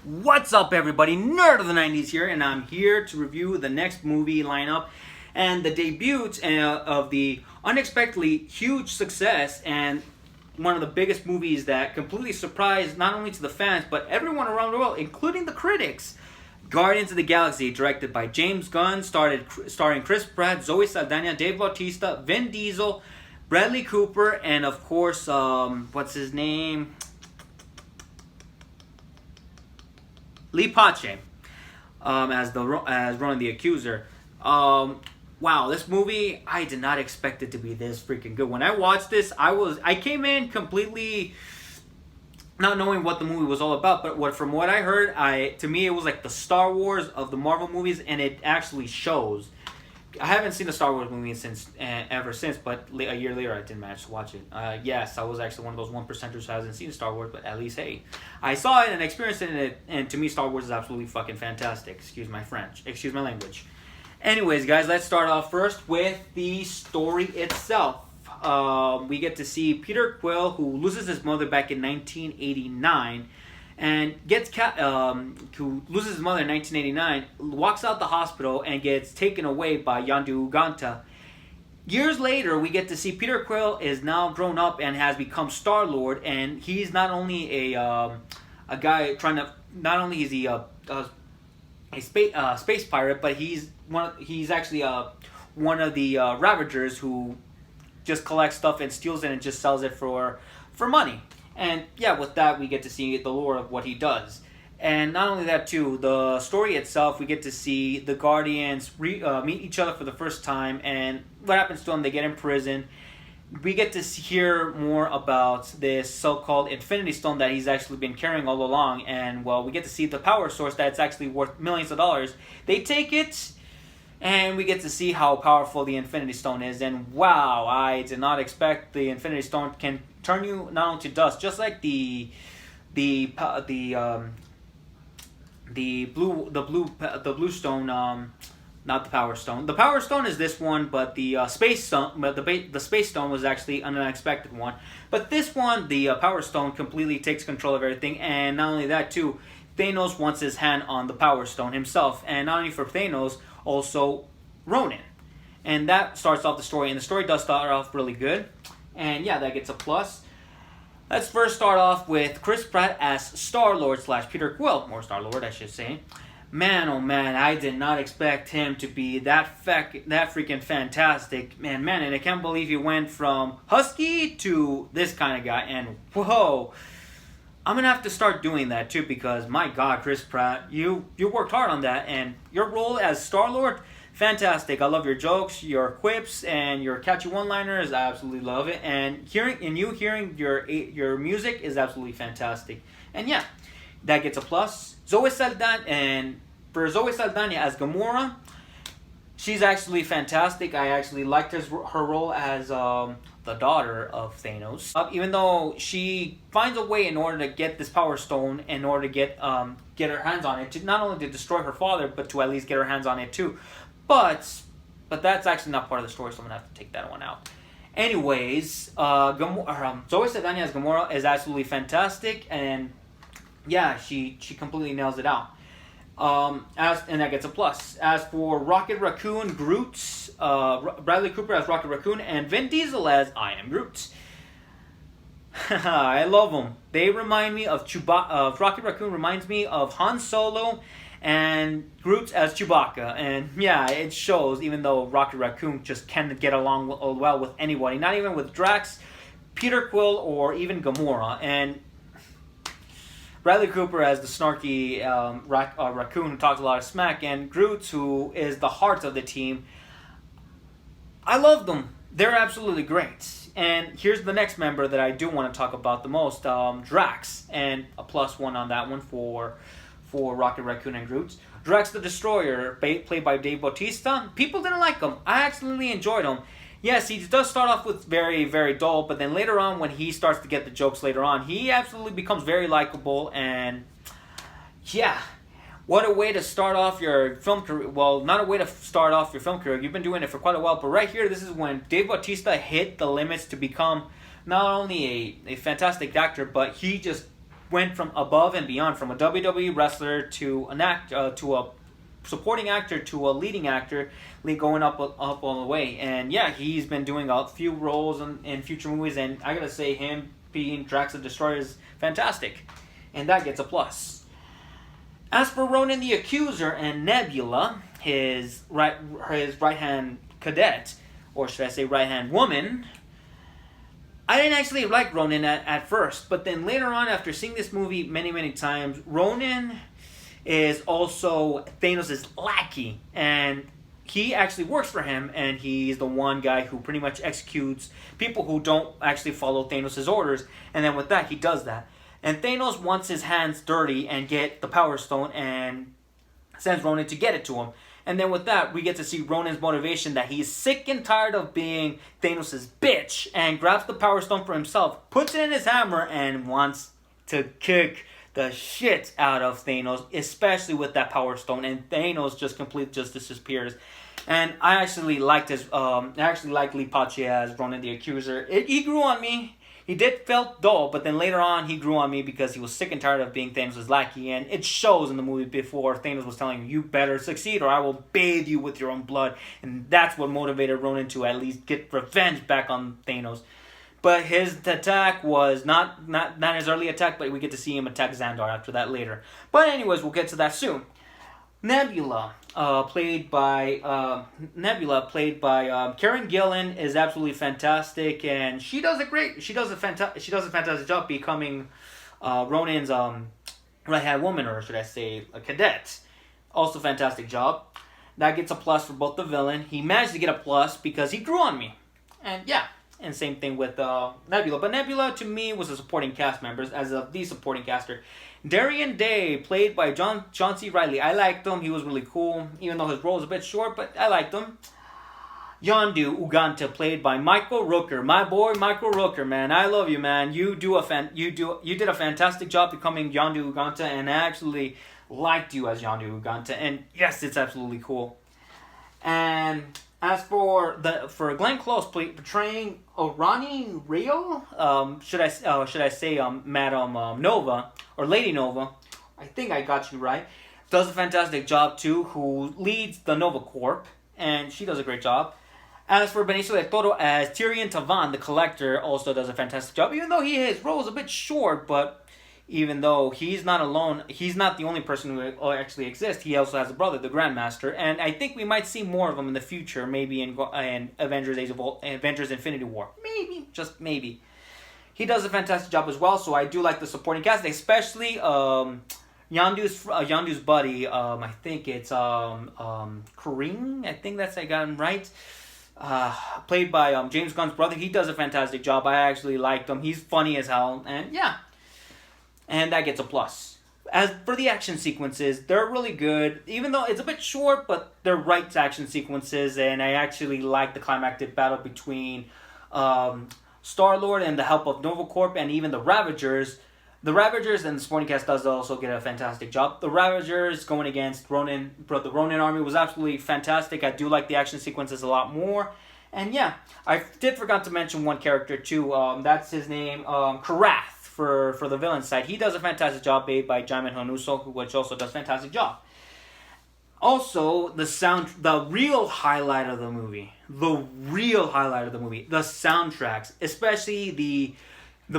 What's up, everybody? Nerd of the 90s here, and I'm here to review the next movie lineup and the debut of the unexpectedly huge success and one of the biggest movies that completely surprised not only to the fans but everyone around the world, including the critics. Guardians of the Galaxy, directed by James Gunn, starring Chris Pratt, Zoe Saldana, Dave Bautista, Vin Diesel, Bradley Cooper, and of course, what's his name? Lee Pache, as Ronan the Accuser. Wow, this movie, I did not expect it to be this freaking good. When I watched this, I came in completely not knowing what the movie was all about. But from what I heard, to me it was like the Star Wars of the Marvel movies, and it actually shows. I haven't seen a Star Wars movie ever since, but a year later I didn't manage to watch it. Yes, I was actually one of those 1%ers who hasn't seen Star Wars, but at least, hey, I saw it and experienced it, and to me Star Wars is absolutely fucking fantastic. Excuse my French. Excuse my language. Anyways, guys, let's start off first with the story itself. We get to see Peter Quill, who loses his mother back in 1989, and who loses his mother in 1989, walks out the hospital and gets taken away by Yondu Uganta. Years later, we get to see Peter Quill is now grown up and has become Star-Lord, and he's not only a guy trying to, not only is he a space pirate, but he's actually one of the Ravagers who just collects stuff and steals it and just sells it for money. And yeah, with that, we get to see the lore of what he does. And not only that, too, the story itself, we get to see the Guardians meet each other for the first time. And what happens to them? They get in prison. We get to hear more about this so-called Infinity Stone that he's actually been carrying all along. And, well, we get to see the power source that's actually worth millions of dollars. They take it, and we get to see how powerful the Infinity Stone is. And, wow, I did not expect the Infinity Stone can turn you not only to dust, just like the blue stone, not the Power Stone. The Power Stone is this one, but the Space Stone, but the Space Stone was actually an unexpected one. But this one, the Power Stone, completely takes control of everything, and not only that too, Thanos wants his hand on the Power Stone himself, and not only for Thanos, also Ronan. And that starts off the story, and the story does start off really good. And yeah, that gets a plus. Let's first start off with Chris Pratt as Star-Lord / Peter Quill, or Star-Lord, I should say. Man, oh man, I did not expect him to be that freaking fantastic. Man, and I can't believe he went from husky to this kind of guy. And whoa, I'm gonna have to start doing that too, because my God, Chris Pratt, you worked hard on that, and your role as Star-Lord, fantastic. I love your jokes, your quips, and your catchy one-liners. I absolutely love it. And hearing your music is absolutely fantastic. And yeah, that gets a plus. Zoe Saldana, and for Zoe Saldana as Gamora, she's actually fantastic. I actually liked her role as the daughter of Thanos. Even though she finds a way in order to get this Power Stone, in order to get her hands on it, to not only to destroy her father, but to at least get her hands on it too. But that's actually not part of the story, so I'm going to have to take that one out. Anyways, Zoe Saldana as Gamora is absolutely fantastic, and yeah, she completely nails it out. And that gets a plus. As for Rocket Raccoon, Groot, Bradley Cooper as Rocket Raccoon, and Vin Diesel as I Am Groot. I love them. They remind me of Chewbacca. Rocket Raccoon reminds me of Han Solo, and Groot as Chewbacca. And yeah, it shows, even though Rocket Raccoon just can't get along well with anybody, not even with Drax, Peter Quill, or even Gamora. And Bradley Cooper as the snarky raccoon who talks a lot of smack, and Groot, who is the heart of the team. I love them. They're absolutely great. And here's the next member that I do want to talk about the most, Drax, and a +1 on that one for Rocket Raccoon and Groot. Drax the Destroyer, played by Dave Bautista. People didn't like him. I actually enjoyed him. Yes, he does start off with very, very dull, but then later on, when he starts to get the jokes later on, he absolutely becomes very likable. And yeah, what a way to start off your film career. Well, not a way to start off your film career. You've been doing it for quite a while, but right here, this is when Dave Bautista hit the limits to become not only a fantastic actor, but he just went from above and beyond, from a WWE wrestler to an to a supporting actor to a leading actor, going up all the way. And yeah, he's been doing a few roles in future movies, and I gotta say, him being Drax the Destroyer is fantastic, and that gets a plus. As for Ronan the Accuser and Nebula, his right hand cadet, or should I say right hand woman, I didn't actually like Ronan at first, but then later on, after seeing this movie many times, Ronan is also Thanos' lackey, and he actually works for him, and he's the one guy who pretty much executes people who don't actually follow Thanos' orders, and then with that, he does that. And Thanos wants his hands dirty and get the Power Stone, and sends Ronan to get it to him. And then with that, we get to see Ronan's motivation, that he's sick and tired of being Thanos' bitch, and grabs the Power Stone for himself, puts it in his hammer, and wants to kick the shit out of Thanos, especially with that Power Stone, and Thanos just disappears. And I actually liked Lee Pache as Ronan the Accuser. He grew on me. He did felt dull, but then later on he grew on me because he was sick and tired of being Thanos' lackey, and it shows in the movie before Thanos was telling him, "You better succeed or I will bathe you with your own blood," and that's what motivated Ronan to at least get revenge back on Thanos. But his attack was not his early attack, but we get to see him attack Xandar after that later. But anyways, we'll get to that soon. Nebula, played by Karen Gillan, is absolutely fantastic, and she does a fantastic job becoming Ronan's right hand woman, or should I say a cadet. Also fantastic job. That gets a plus for both the villain. He managed to get a plus because he grew on me, and yeah. And same thing with Nebula. But Nebula, to me, was a supporting cast member, as of the supporting caster. Darian Day, played by John C. Reilly. I liked him. He was really cool, even though his role was a bit short, but I liked him. Yondu Uganta, played by Michael Rooker. My boy, Michael Rooker, man. I love you, man. You did a fantastic job becoming Yondu Uganta, and I actually liked you as Yondu Uganta. And yes, it's absolutely cool. And as for Glenn Close portraying Orani Rio, should I say Madame Nova or Lady Nova? I think I got you right. Does a fantastic job too. Who leads the Nova Corp, and she does a great job. As for Benicio del Toro as Tyrion Tavan, the Collector, also does a fantastic job. Even though his role is a bit short, but even though he's not alone, he's not the only person who actually exists. He also has a brother, the Grandmaster, and I think we might see more of him in the future, maybe in Avengers Infinity War. Maybe, just maybe. He does a fantastic job as well, so I do like the supporting cast, especially Yondu's buddy. I think it's Kareem. I think I got him right. Played by James Gunn's brother. He does a fantastic job. I actually liked him. He's funny as hell, and yeah. And that gets a plus. As for the action sequences, they're really good. Even though it's a bit short, but they're right action sequences. And I actually like the climactic battle between Star-Lord and the help of Nova Corp and even the Ravagers. The Ravagers and the supporting cast does also get a fantastic job. The Ravagers going against Ronan, but the Ronan army was absolutely fantastic. I do like the action sequences a lot more. And yeah, I did forgot to mention one character too. That's his name, Karath. For the villain side, he does a fantastic job, made by Jaimin Hanuso, which also does a fantastic job. Also, the real highlight of the movie, the soundtracks, especially the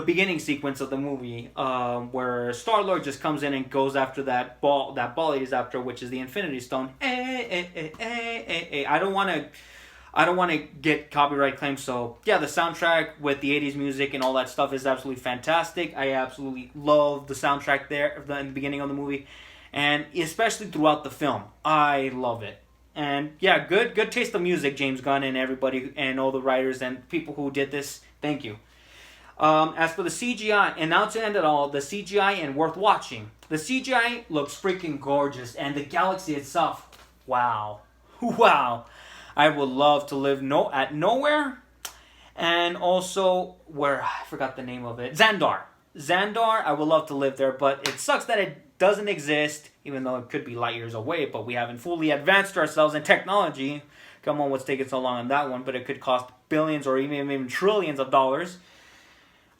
beginning sequence of the movie, where Star-Lord just comes in and goes after that ball he's after, which is the Infinity Stone. I don't want to get copyright claims, so yeah, the soundtrack with the 80s music and all that stuff is absolutely fantastic. I absolutely love the soundtrack there in the beginning of the movie, and especially throughout the film. I love it. And yeah, good taste of music, James Gunn and everybody and all the writers and people who did this. Thank you. As for the CGI, and now to end it all, the CGI and worth watching. The CGI looks freaking gorgeous, and the galaxy itself, wow. Wow. I would love to live at Nowhere, and also where I forgot the name of it, Xandar. I would love to live there, but it sucks that it doesn't exist, even though it could be light years away. But we haven't fully advanced ourselves in technology. Come on, what's taking so long on that one? But it could cost billions or even trillions of dollars.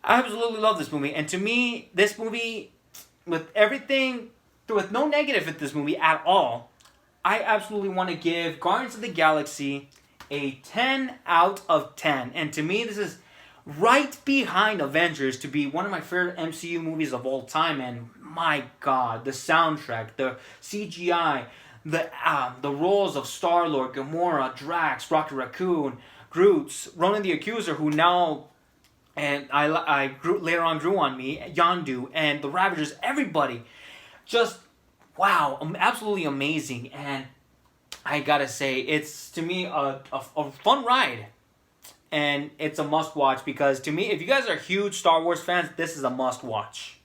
I absolutely love this movie, and to me, this movie with everything, with no negative at this movie at all, I absolutely want to give Guardians of the Galaxy a 10 out of 10. And to me, this is right behind Avengers to be one of my favorite MCU movies of all time. And my God, the soundtrack, the CGI, the roles of Star-Lord, Gamora, Drax, Rocket Raccoon, Groot, Ronan the Accuser, who now, and later on grew on me, Yondu, and the Ravagers, everybody, just wow, absolutely amazing. And I gotta say, it's to me a fun ride. And it's a must watch because to me, if you guys are huge Star Wars fans, this is a must watch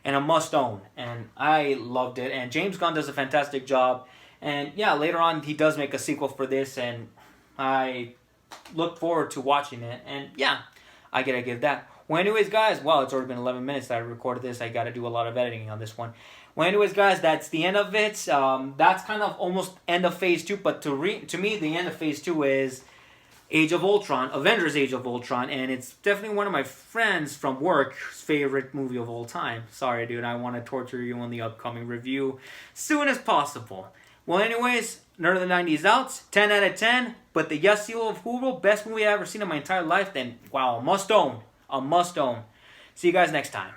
and a must own. And I loved it. And James Gunn does a fantastic job. And yeah, later on he does make a sequel for this, and I look forward to watching it. And yeah, I gotta give that. Well, anyways, guys, well, it's already been 11 minutes that I recorded this. I gotta do a lot of editing on this one. Well, anyways, guys, that's the end of it. That's kind of almost end of Phase 2, but to me, the end of Phase 2 is Age of Ultron, Avengers Age of Ultron, and it's definitely one of my friends from work's favorite movie of all time. Sorry, dude, I want to torture you on the upcoming review soon as possible. Well, anyways, Nerd of the 90s out, 10 out of 10, but the Yes Seal of Hulu, best movie I've ever seen in my entire life, then wow, a must own. A must own. See you guys next time.